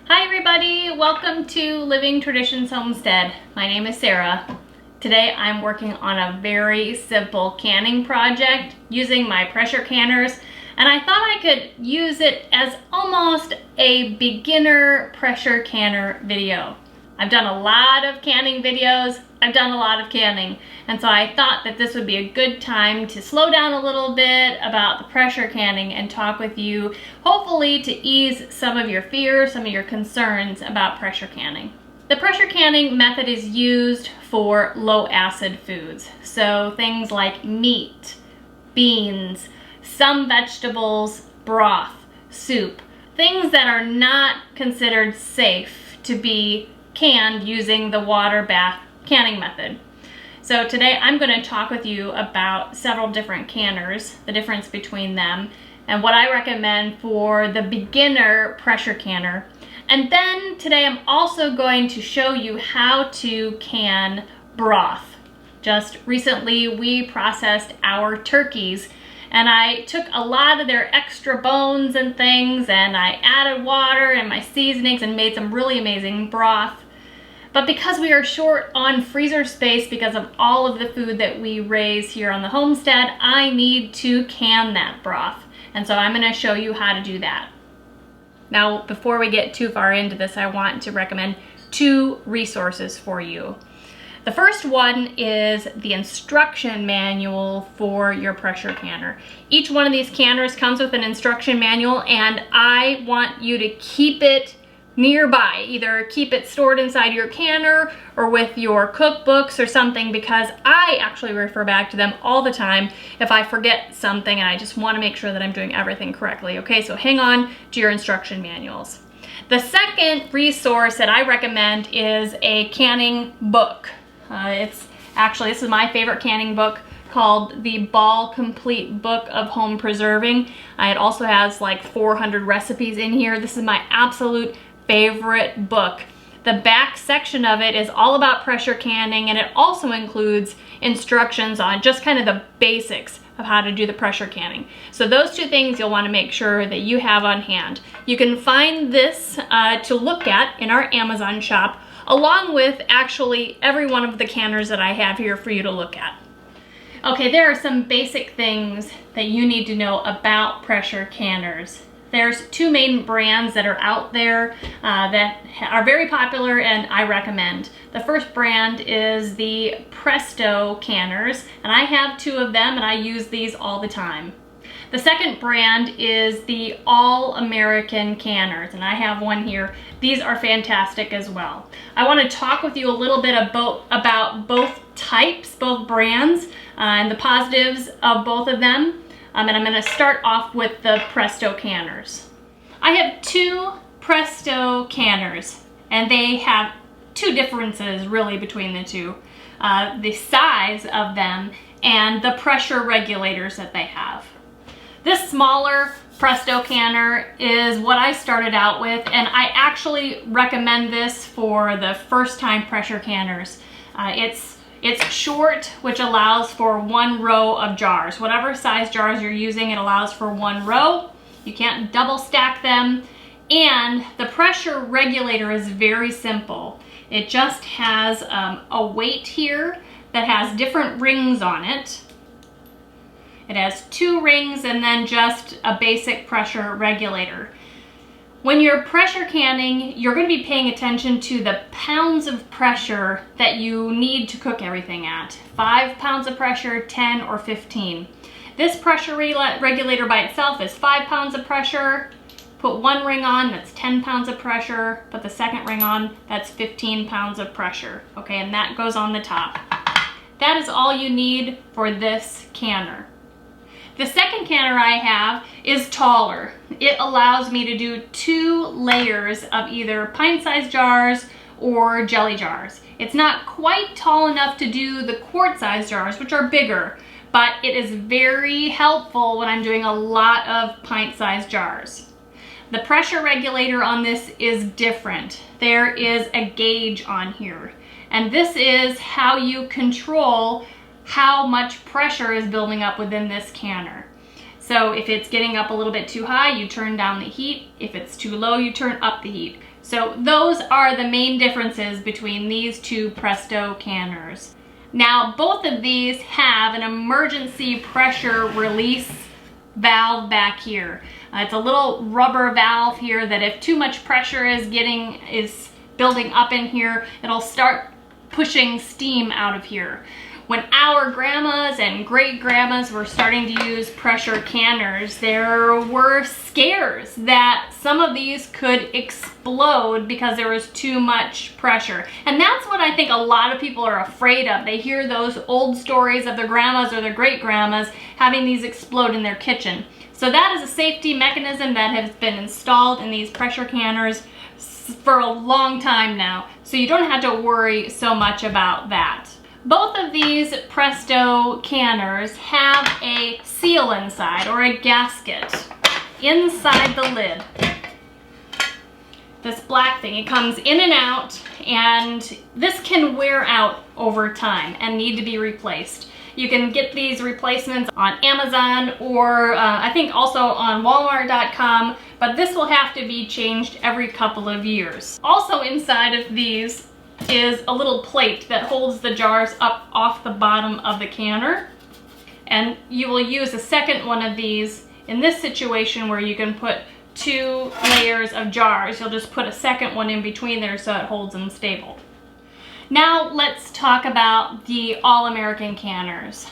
Hi everybody, welcome to Living Traditions Homestead. My name is Sarah. Today I'm working on a very simple canning project using my pressure canners, and I thought I could use it as almost a beginner pressure canner video. I've done a lot of canning videos, I've done a lot of canning, and so I thought that this would be a good time to slow down a little bit about the pressure canning and talk with you, hopefully to ease some of your fears, some of your concerns about pressure canning. The pressure canning method is used for low acid foods, so things like meat, beans, some vegetables, broth, soup, things that are not considered safe to be canned using the water bath canning method. So today I'm going to talk with you about several different canners, the difference between them, and what I recommend for the beginner pressure canner. And then today I'm also going to show you how to can broth. Just recently we processed our turkeys, and I took a lot of their extra bones and things, and I added water and my seasonings and made some really amazing broth. But because we are short on freezer space because of all of the food that we raise here on the homestead, I need to can that broth. And so I'm going to show you how to do that. Now, before we get too far into this, I want to recommend two resources for you. The first one is the instruction manual for your pressure canner. Each one of these canners comes with an instruction manual, and I want you to keep it nearby. Either keep it stored inside your canner or with your cookbooks or something, because I actually refer back to them all the time if I forget something and I just want to make sure that I'm doing everything correctly. Okay, so hang on to your instruction manuals. The second resource that I recommend is a canning book. This is my favorite canning book, called the Ball Complete Book of Home Preserving. It also has like 400 recipes in here. This is my absolute favorite book. The back section of it is all about pressure canning, and it also includes instructions on just kind of the basics of how to do the pressure canning. So those two things you'll want to make sure that you have on hand. You can find this to look at in our Amazon shop, along with actually every one of the canners that I have here for you to look at. Okay, there are some basic things that you need to know about pressure canners. There's two main brands that are out there that are very popular and I recommend. The first brand is the Presto canners, and I have two of them and I use these all the time. The second brand is the AllAmerican canners, and I have one here. These are fantastic as well. I want to talk with you a little bit about both types, both brands, and the positives of both of them. And I'm going to start off with the Presto canners. I have two Presto canners, and they have two differences really between the two. The size of them and the pressure regulators that they have. This smaller Presto canner is what I started out with, and I actually recommend this for the first time pressure canners. It's short, which allows for one row of jars. Whatever size jars you're using, it allows for one row. You can't double stack them. And the pressure regulator is very simple. It just has a weight here that has different rings on it. It has two rings and then just a basic pressure regulator. When you're pressure canning, you're going to be paying attention to the pounds of pressure that you need to cook everything at. 5 pounds of pressure, 10 or 15. This pressure regulator by itself is 5 pounds of pressure. Put one ring on, that's 10 pounds of pressure. Put the second ring on, that's 15 pounds of pressure. Okay, and that goes on the top. That is all you need for this canner. The second canner I have is taller. It allows me to do 2 layers of either pint-sized jars or jelly jars. It's not quite tall enough to do the quart-sized jars, which are bigger, but it is very helpful when I'm doing a lot of pint-sized jars. The pressure regulator on this is different. There is a gauge on here, and this is how you control how much pressure is building up within this canner. So if it's getting up a little bit too high, you turn down the heat. If it's too low, you turn up the heat. So those are the main differences between these two Presto canners. Now, both of these have an emergency pressure release valve back here. It's a little rubber valve here that if too much pressure is building up in here, it'll start pushing steam out of here. When our grandmas and great grandmas were starting to use pressure canners, there were scares that some of these could explode because there was too much pressure. And that's what I think a lot of people are afraid of. They hear those old stories of their grandmas or their great grandmas having these explode in their kitchen. So that is a safety mechanism that has been installed in these pressure canners for a long time now. So you don't have to worry so much about that. Both of these Presto canners have a seal inside, or a gasket, inside the lid. This black thing, it comes in and out, and this can wear out over time and need to be replaced. You can get these replacements on Amazon or I think also on Walmart.com, but this will have to be changed every couple of years. Also inside of these is a little plate that holds the jars up off the bottom of the canner. And you will use a second one of these in this situation where you can put 2 layers of jars. You'll just put a second one in between there so it holds them stable. Now let's talk about the AllAmerican canners.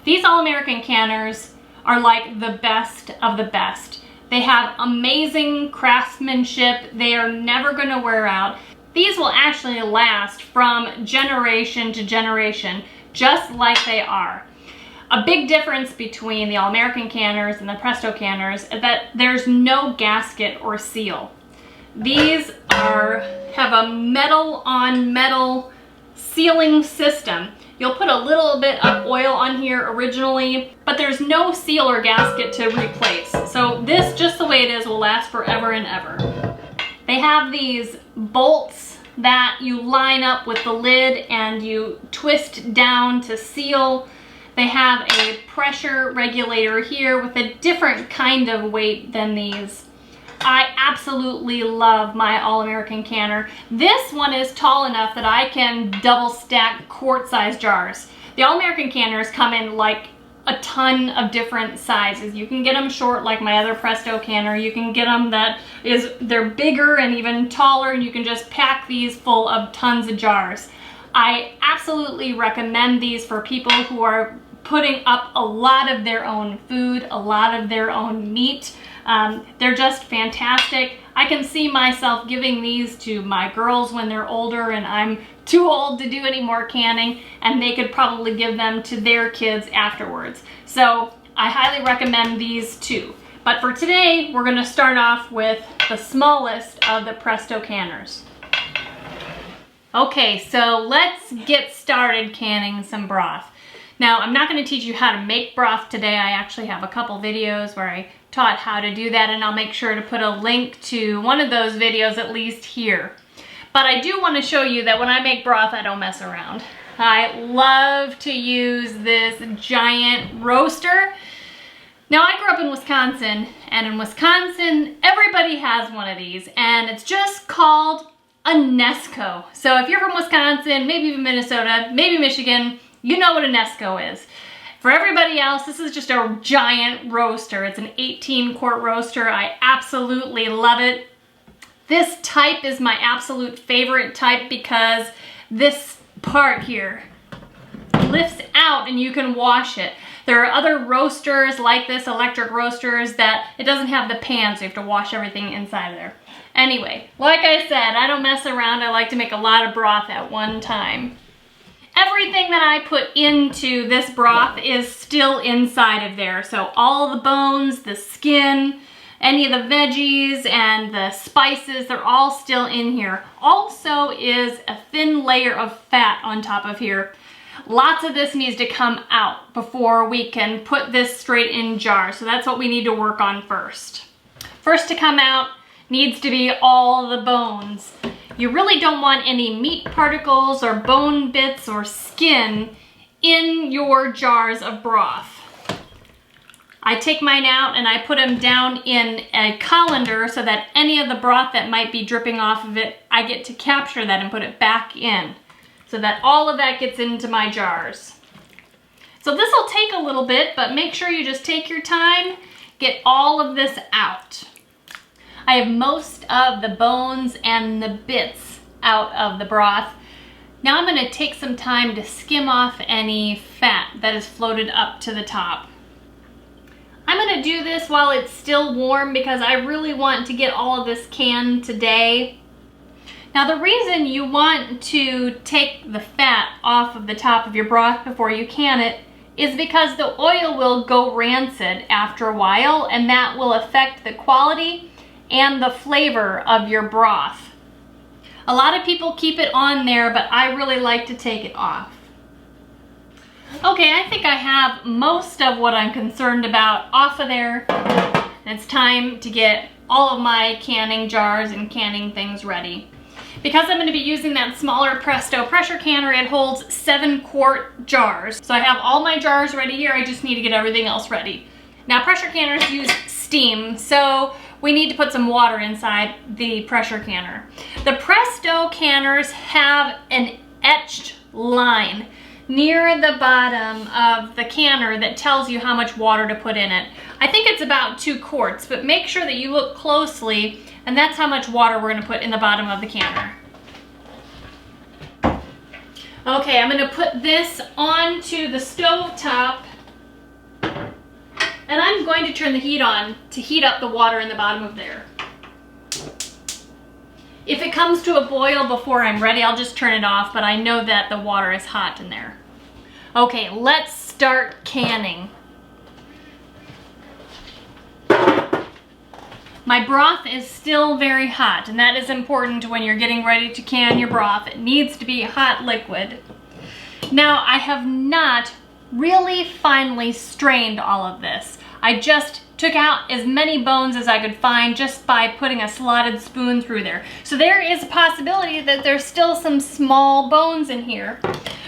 These AllAmerican canners are like the best of the best. They have amazing craftsmanship. They are never going to wear out. These will actually last from generation to generation, just like they are. A big difference between the AllAmerican canners and the Presto canners is that there's no gasket or seal. These have a metal on metal sealing system. You'll put a little bit of oil on here originally, but there's no seal or gasket to replace. So this, just the way it is, will last forever and ever. They have these bolts that you line up with the lid and you twist down to seal. They have a pressure regulator here with a different kind of weight than these. I absolutely love my AllAmerican canner. This one is tall enough that I can double stack quart-sized jars. The AllAmerican canners come in like a ton of different sizes. You can get them short like my other Presto canner. You can get them they're bigger and even taller, and you can just pack these full of tons of jars. I absolutely recommend these for people who are putting up a lot of their own food, a lot of their own meat. They're just fantastic. I can see myself giving these to my girls when they're older and I'm too old to do any more canning, and they could probably give them to their kids afterwards. So I highly recommend these too. But for today, we're going to start off with the smallest of the Presto canners. Okay, so let's get started canning some broth. Now, I'm not going to teach you how to make broth today. I actually have a couple videos where I taught how to do that, and I'll make sure to put a link to one of those videos at least here. But I do want to show you that when I make broth, I don't mess around. I love to use this giant roaster. Now, I grew up in Wisconsin, and in Wisconsin, everybody has one of these, and it's just called a Nesco. So if you're from Wisconsin, maybe even Minnesota, maybe Michigan, you know what a Nesco is. For everybody else, this is just a giant roaster. It's an 18-quart roaster. I absolutely love it. This type is my absolute favorite type because this part here lifts out and you can wash it. There are other roasters like this, electric roasters, that it doesn't have the pan, so you have to wash everything inside of there. Anyway, like I said, I don't mess around. I like to make a lot of broth at one time. Everything that I put into this broth is still inside of there. So all the bones, the skin, any of the veggies and the spices, they're all still in here. Also is a thin layer of fat on top of here. Lots of this needs to come out before we can put this straight in jars. So that's what we need to work on first. First to come out needs to be all the bones. You really don't want any meat particles or bone bits or skin in your jars of broth. I take mine out and I put them down in a colander so that any of the broth that might be dripping off of it, I get to capture that and put it back in so that all of that gets into my jars. So this will take a little bit, but make sure you just take your time, get all of this out. I have most of the bones and the bits out of the broth. Now I'm going to take some time to skim off any fat that is floated up to the top. I'm going to do this while it's still warm because I really want to get all of this canned today. Now the reason you want to take the fat off of the top of your broth before you can it is because the oil will go rancid after a while, and that will affect the quality and the flavor of your broth. A lot of people keep it on there, but I really like to take it off. Okay, I think I have most of what I'm concerned about off of there. It's time to get all of my canning jars and canning things ready. Because I'm going to be using that smaller Presto pressure canner, it holds 7-quart jars. So I have all my jars ready here, I just need to get everything else ready. Now pressure canners use steam, so we need to put some water inside the pressure canner. The Presto canners have an etched line near the bottom of the canner that tells you how much water to put in it. I think it's about 2 quarts, but make sure that you look closely, and that's how much water we're going to put in the bottom of the canner. Okay, I'm going to put this onto the stove top, and I'm going to turn the heat on to heat up the water in the bottom of there. If it comes to a boil before I'm ready, I'll just turn it off, but I know that the water is hot in there. Okay, let's start canning. My broth is still very hot, and that is important when you're getting ready to can your broth. It needs to be hot liquid. Now, I have not really finely strained all of this. I just took out as many bones as I could find just by putting a slotted spoon through there. So there is a possibility that there's still some small bones in here.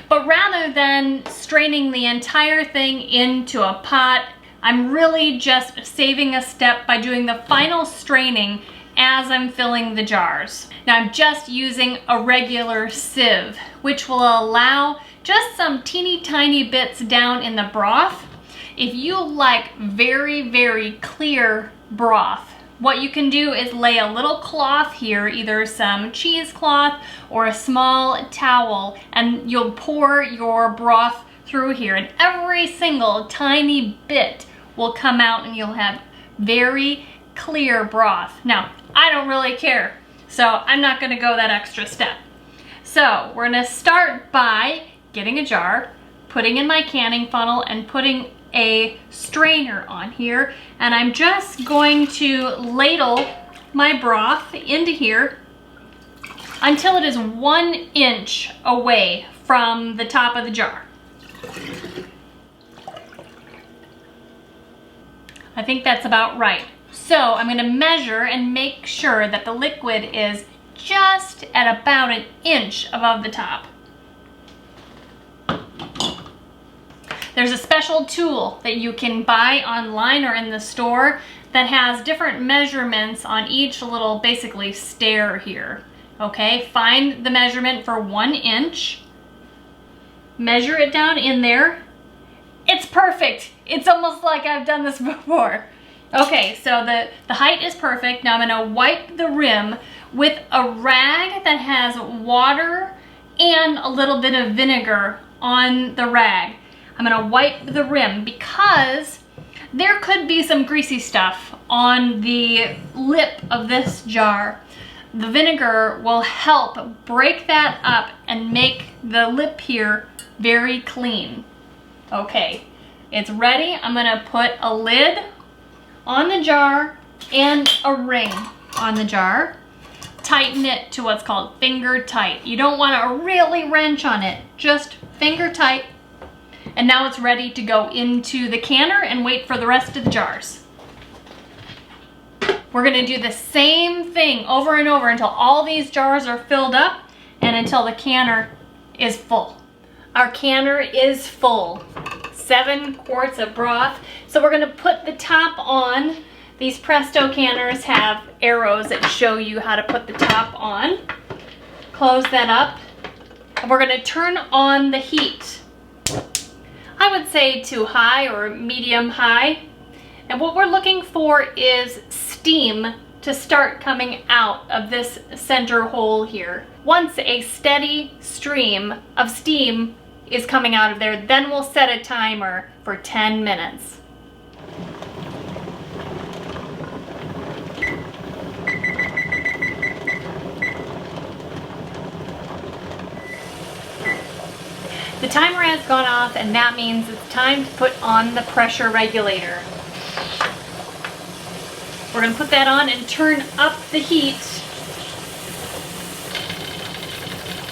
But rather than straining the entire thing into a pot, I'm really just saving a step by doing the final straining as I'm filling the jars. Now I'm just using a regular sieve, which will allow just some teeny tiny bits down in the broth. If you like very, very clear broth, what you can do is lay a little cloth here, either some cheesecloth or a small towel, and you'll pour your broth through here, and every single tiny bit will come out and you'll have very clear broth. Now, I don't really care, so I'm not gonna go that extra step. So we're gonna start by getting a jar, putting in my canning funnel, and putting a strainer on here, and I'm just going to ladle my broth into here until it is 1 inch away from the top of the jar. I think that's about right. So I'm going to measure and make sure that the liquid is just at about 1 inch above the top. There's a special tool that you can buy online or in the store that has different measurements on each little, basically, stair here. Okay, find the measurement for 1 inch, measure it down in there. It's perfect. It's almost like I've done this before. Okay, so the height is perfect. Now I'm gonna wipe the rim with a rag that has water and a little bit of vinegar on the rag. I'm gonna wipe the rim because there could be some greasy stuff on the lip of this jar. The vinegar will help break that up and make the lip here very clean. Okay, it's ready. I'm gonna put a lid on the jar and a ring on the jar. Tighten it to what's called finger tight. You don't wanna really wrench on it, just finger tight. And now it's ready to go into the canner and wait for the rest of the jars. We're gonna do the same thing over and over until all these jars are filled up and until the canner is full. Our canner is full. 7 quarts of broth. So So we're gonna put the top on. These Presto canners have arrows that show you how to put the top on. Close that up. And we're gonna turn on the heat. I would say to high or medium high. And what we're looking for is steam to start coming out of this center hole here. Once a steady stream of steam is coming out of there, then we'll set a timer for 10 minutes. The timer has gone off, and that means it's time to put on the pressure regulator. We're going to put that on and turn up the heat.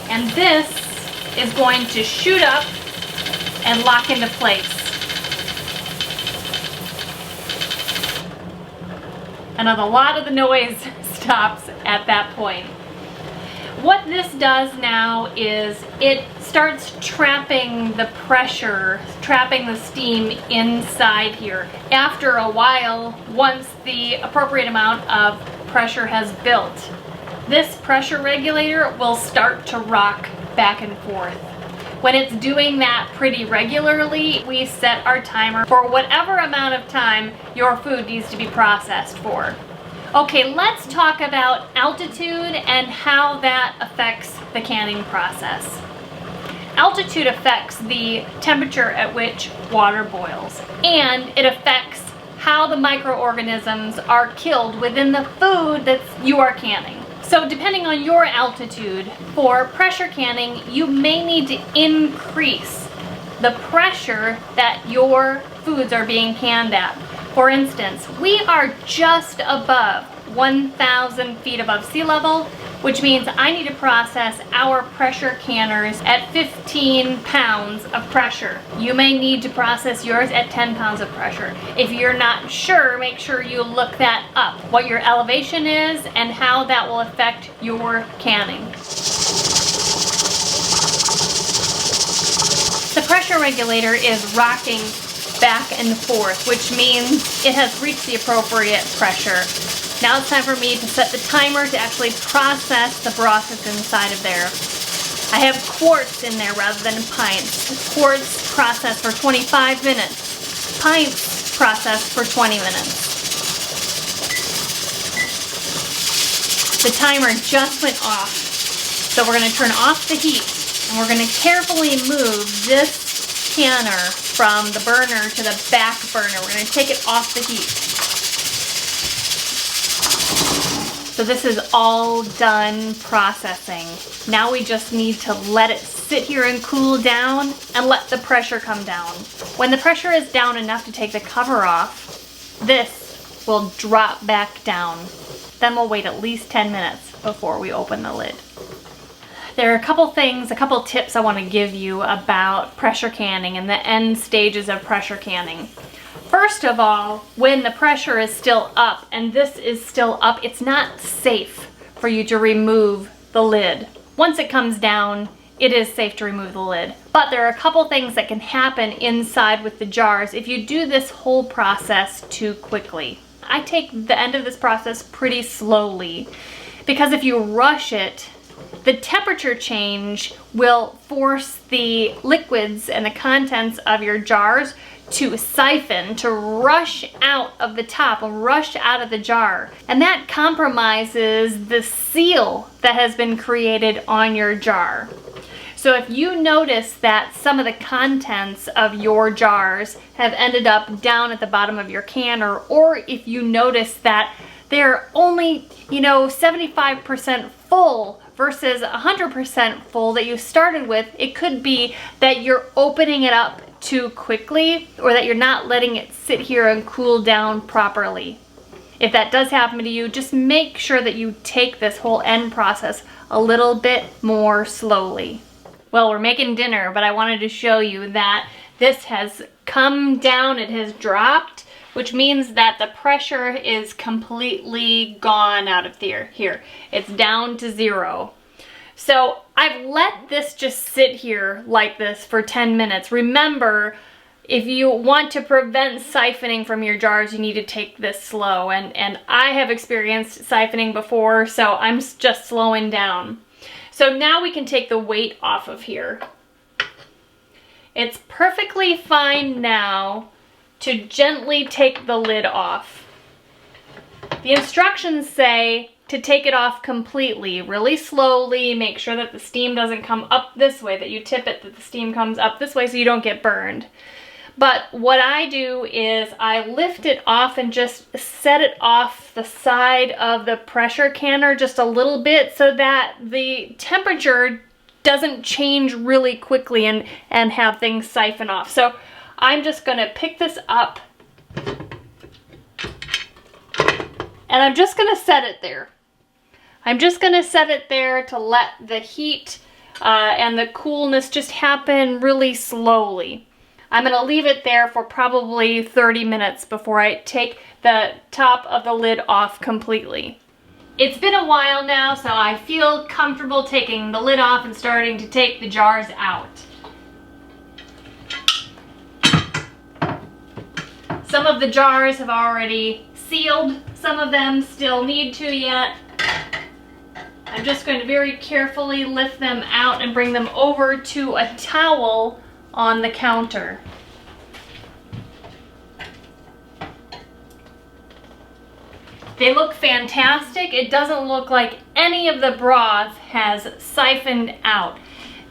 And this is going to shoot up and lock into place. And a lot of the noise stops at that point. What this does now is it starts trapping the pressure, trapping the steam inside here. After a while, once the appropriate amount of pressure has built, this pressure regulator will start to rock back and forth. When it's doing that pretty regularly, we set our timer for whatever amount of time your food needs to be processed for. Okay, let's talk about altitude and how that affects the canning process. Altitude affects the temperature at which water boils, and it affects how the microorganisms are killed within the food that you are canning. So depending on your altitude, for pressure canning, you may need to increase the pressure that your foods are being canned at. For instance, we are just above 1,000 feet above sea level, which means I need to process our pressure canners at 15 pounds of pressure. You may need to process yours at 10 pounds of pressure. If you're not sure, make sure you look that up, what your elevation is and how that will affect your canning. The pressure regulator is rocking back and forth, which means it has reached the appropriate pressure. Now it's time for me to set the timer to actually process the broth that's inside of there. I have quarts in there rather than pints. Quarts process for 25 minutes. Pints process for 20 minutes. The timer just went off. So we're going to turn off the heat, and we're going to carefully move this canner from the burner to the back burner. We're going to take it off the heat. So this is all done processing. Now we just need to let it sit here and cool down and let the pressure come down. When the pressure is down enough to take the cover off, this will drop back down. Then we'll wait at least 10 minutes before we open the lid. There are a couple tips I want to give you about pressure canning and the end stages of pressure canning. First of all, when the pressure is still up and this is still up, it's not safe for you to remove the lid. Once it comes down, it is safe to remove the lid. But there are a couple things that can happen inside with the jars if you do this whole process too quickly. I take the end of this process pretty slowly because if you rush it, the temperature change will force the liquids and the contents of your jars to siphon, to rush out of the top, rush out of the jar. And that compromises the seal that has been created on your jar. So if you notice that some of the contents of your jars have ended up down at the bottom of your canner, or if you notice that they're only, 75% full versus 100% full that you started with, it could be that you're opening it up too quickly or that you're not letting it sit here and cool down properly. If that does happen to you, just make sure that you take this whole end process a little bit more slowly. Well, we're making dinner, but I wanted to show you that this has come down, it has dropped, which means that the pressure is completely gone out of here. It's down to 0. So I've let this just sit here like this for 10 minutes. Remember, if you want to prevent siphoning from your jars, you need to take this slow. And I have experienced siphoning before, so I'm just slowing down. So now we can take the weight off of here. It's perfectly fine now to gently take the lid off. The instructions say to take it off completely, really slowly. Make sure that the steam doesn't come up this way, that you tip it, that the steam comes up this way so you don't get burned. But what I do is I lift it off and just set it off the side of the pressure canner just a little bit so that the temperature doesn't change really quickly and have things siphon off. So I'm just gonna pick this up and I'm just gonna set it there. I'm just gonna set it there to let the heat and the coolness just happen really slowly. I'm gonna leave it there for probably 30 minutes before I take the top of the lid off completely. It's been a while now, so I feel comfortable taking the lid off and starting to take the jars out. Some of the jars have already sealed, some of them still need to yet. I'm just going to very carefully lift them out and bring them over to a towel on the counter. They look fantastic. It doesn't look like any of the broth has siphoned out.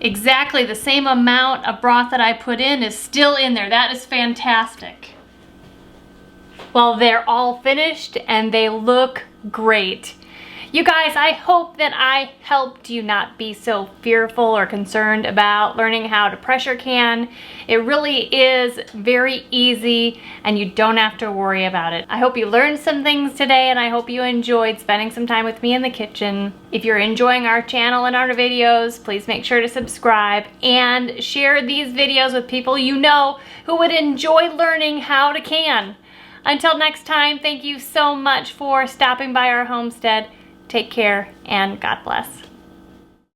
Exactly the same amount of broth that I put in is still in there. That is fantastic. Well, they're all finished and they look great. You guys, I hope that I helped you not be so fearful or concerned about learning how to pressure can. It really is very easy and you don't have to worry about it. I hope you learned some things today and I hope you enjoyed spending some time with me in the kitchen. If you're enjoying our channel and our videos, please make sure to subscribe and share these videos with people you know who would enjoy learning how to can. Until next time, thank you so much for stopping by our homestead. Take care and God bless.